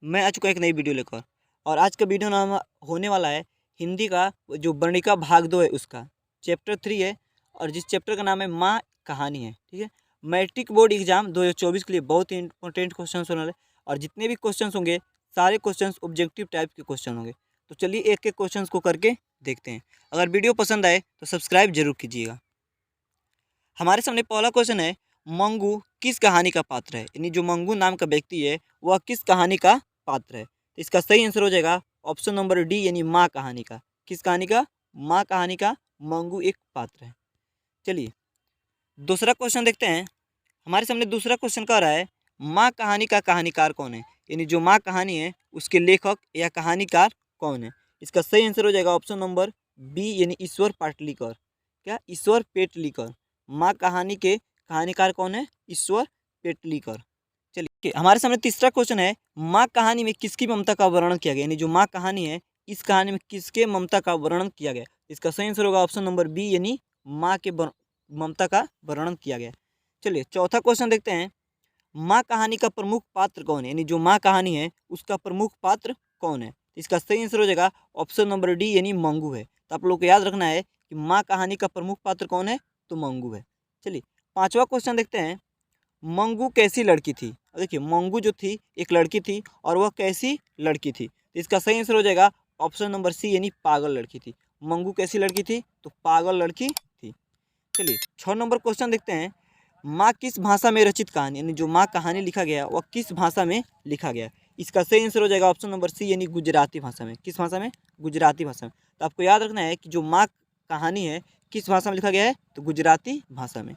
मैं आ चुका एक नई वीडियो लेकर। और आज का वीडियो नाम होने वाला है हिंदी का जो वर्णिका भाग 2 है उसका चैप्टर 3 है। और जिस चैप्टर का नाम है माँ कहानी है। ठीक है, मैट्रिक बोर्ड एग्जाम 2024 के लिए बहुत ही इंपॉर्टेंट क्वेश्चन होने वाले। और जितने भी क्वेश्चन होंगे सारे क्वेश्चन ऑब्जेक्टिव टाइप के क्वेश्चन होंगे। तो चलिए एक एक क्वेश्चन को करके देखते हैं। अगर वीडियो पसंद आए तो सब्सक्राइब जरूर कीजिएगा। हमारे सामने पहला क्वेश्चन है, मंगू किस कहानी का पात्र है। यानी जो मंगू नाम का व्यक्ति है वह किस कहानी का पात्र है। तो इसका सही आंसर हो जाएगा ऑप्शन नंबर डी, यानी माँ कहानी का। किस कहानी का? माँ कहानी का मंगू एक पात्र है। चलिए दूसरा क्वेश्चन देखते हैं। हमारे सामने दूसरा क्वेश्चन कह रहा है, माँ कहानी का कहानीकार कौन है। यानी जो माँ कहानी है उसके लेखक या कहानीकार कौन है। इसका सही आंसर हो जाएगा ऑप्शन नंबर बी, यानी ईश्वर पाटलीकर। क्या? ईश्वर पेटलीकर। माँ कहानी के कहानीकार कौन है? ईश्वर पेटलीकर। चलिए हमारे सामने तीसरा क्वेश्चन है, माँ कहानी में किसकी ममता का वर्णन किया गया। यानी जो माँ कहानी है इस कहानी में किसके ममता का वर्णन किया गया। इसका सही आंसर होगा ऑप्शन नंबर बी, यानी माँ के ममता का वर्णन किया गया। चलिए चौथा क्वेश्चन देखते हैं, माँ कहानी का प्रमुख पात्र कौन है। यानी जो माँ कहानी है उसका प्रमुख पात्र कौन है। इसका सही आंसर हो जाएगा ऑप्शन नंबर डी, यानी मंगू है। तो आप लोग को याद रखना है कि माँ कहानी का प्रमुख पात्र कौन है, तो मंगू है। चलिए पांचवा क्वेश्चन देखते हैं, मंगू कैसी लड़की थी। देखिए मंगू जो थी एक लड़की थी और वह कैसी लड़की थी। तो इसका सही आंसर हो जाएगा ऑप्शन नंबर सी, यानी पागल लड़की थी। मंगू कैसी लड़की थी? तो पागल लड़की थी। चलिए 6 नंबर क्वेश्चन देखते हैं, माँ किस भाषा में रचित कहानी। यानी जो माँ कहानी लिखा गया वह किस भाषा में लिखा गया। इसका सही आंसर हो जाएगा ऑप्शन नंबर सी, यानी गुजराती भाषा में। किस भाषा में? गुजराती भाषा में। तो आपको याद रखना है कि जो माँ कहानी है किस भाषा में लिखा गया है, तो गुजराती भाषा में।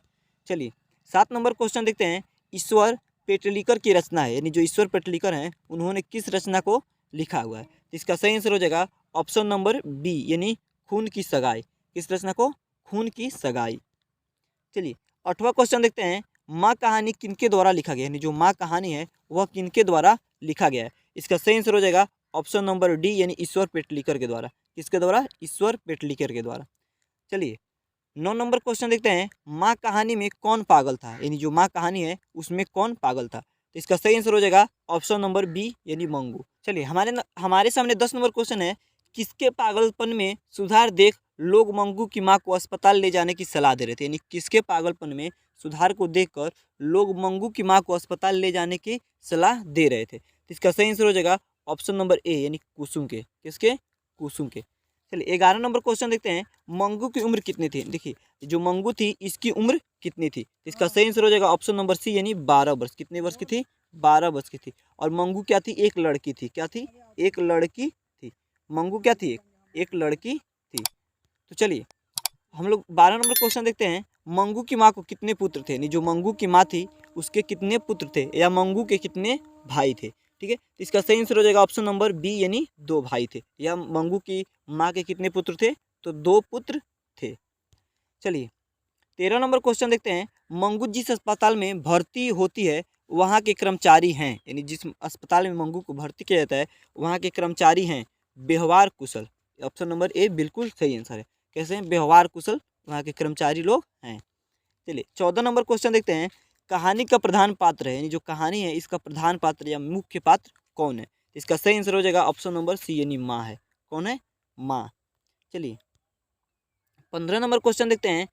चलिए 7 नंबर क्वेश्चन देखते हैं, ईश्वर पेटलीकर की रचना है। यानी जो ईश्वर पेटलीकर हैं उन्होंने किस रचना को लिखा हुआ है। तो इसका सही आंसर हो जाएगा ऑप्शन नंबर बी, यानी खून की सगाई। किस रचना को? खून की सगाई। चलिए 8वां क्वेश्चन देखते हैं, माँ कहानी किनके द्वारा लिखा गया है। यानी जो माँ कहानी है वह किनके द्वारा लिखा गया है। इसका सही आंसर हो जाएगा ऑप्शन नंबर डी, यानी ईश्वर पेटलीकर के द्वारा। किसके द्वारा? ईश्वर पेटलीकर के द्वारा। चलिए 9 नंबर क्वेश्चन देखते हैं, माँ कहानी में कौन पागल था। यानी जो माँ कहानी है उसमें कौन पागल था। तो इसका सही आंसर हो जाएगा ऑप्शन नंबर बी, यानी मंगू। चलिए हमारे सामने 10 नंबर क्वेश्चन है, किसके पागलपन में सुधार देख लोग मंगू की माँ को अस्पताल ले जाने की सलाह दे रहे थे। यानी किसके पागलपन में सुधार को देखकर लोग मंगू की माँ को अस्पताल ले जाने की सलाह दे रहे थे। तो इसका सही आंसर हो जाएगा ऑप्शन नंबर ए, यानी कुसुम के। किसके? कुसुम के। चलिए 11 नंबर क्वेश्चन देखते हैं, मंगू की उम्र कितनी थी। देखिए जो मंगू थी इसकी उम्र कितनी थी। इसका सही आंसर हो जाएगा ऑप्शन नंबर सी, यानी 12 वर्ष। कितने वर्ष की थी? 12 वर्ष की थी। और मंगू क्या थी? एक लड़की थी। क्या थी? एक लड़की थी। मंगू क्या थी? एक लड़की थी। तो चलिए हम लोग 12 नंबर क्वेश्चन देखते हैं, मंगू की माँ को कितने पुत्र थे। यानी जो मंगू की माँ थी उसके कितने पुत्र थे, या मंगू के कितने भाई थे। ठीक है, तो इसका सही आंसर हो जाएगा ऑप्शन नंबर बी, यानी 2 भाई थे। या मंगू की माँ के कितने पुत्र थे? तो 2 पुत्र थे। चलिए 13 नंबर क्वेश्चन देखते हैं, मंगू जिस अस्पताल में भर्ती होती है वहाँ के कर्मचारी हैं। यानी जिस अस्पताल में मंगू को भर्ती किया जाता है वहाँ के कर्मचारी हैं व्यवहार कुशल। ऑप्शन नंबर ए बिल्कुल सही आंसर है। कैसे हैं? व्यवहार कुशल वहाँ के कर्मचारी लोग हैं। चलिए 14 नंबर क्वेश्चन देखते हैं, कहानी का प्रधान पात्र है। यानी जो कहानी है इसका प्रधान पात्र या मुख्य पात्र कौन है। इसका सही आंसर हो जाएगा ऑप्शन नंबर सी, यानी माँ है। कौन है? माँ। चलिए 15 नंबर क्वेश्चन देखते हैं,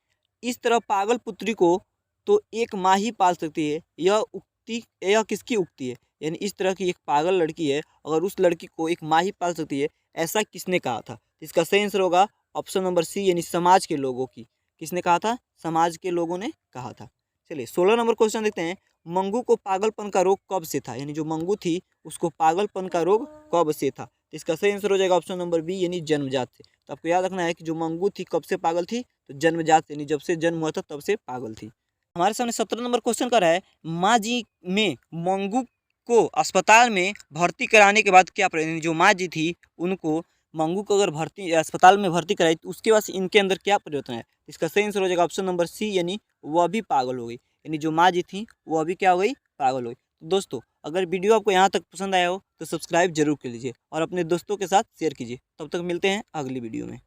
इस तरह पागल पुत्री को तो एक माँ ही पाल सकती है, यह किसकी उक्ति है। यानी इस तरह की एक पागल लड़की है अगर उस लड़की को एक माँ ही पाल सकती है, ऐसा किसने कहा था। इसका सही आंसर होगा ऑप्शन नंबर सी, यानी समाज के लोगों की। किसने कहा था? समाज के लोगों ने कहा था। चलिए 16 नंबर क्वेश्चन देखते हैं, मंगू को पागलपन का रोग कब से था। यानी जो मंगू थी उसको पागलपन का रोग कब से था। इसका सही आंसर हो जाएगा ऑप्शन नंबर बी, यानी जन्मजात से। तो आपको याद रखना है कि जो मंगू थी कब से पागल थी, तो जन्मजात से, यानी जब से जन्म हुआ था तब से पागल थी। हमारे सामने 17 नंबर क्वेश्चन कर रहा है, माँ जी में मंगू को अस्पताल में भर्ती कराने के बाद क्या परिवर्तन। जो माँ जी थी उनको मंगू को अगर भर्ती अस्पताल में भर्ती कराई तो उसके बाद इनके अंदर क्या परिवर्तन है। इसका सही आंसर हो जाएगा ऑप्शन नंबर सी, यानी वह भी पागल हो गई। यानी जो माँ जी थी वह भी क्या हो गई? पागल हो गई। तो दोस्तों अगर वीडियो आपको यहाँ तक पसंद आया हो तो सब्सक्राइब जरूर कर लीजिए और अपने दोस्तों के साथ शेयर कीजिए। तब तक मिलते हैं अगली वीडियो में।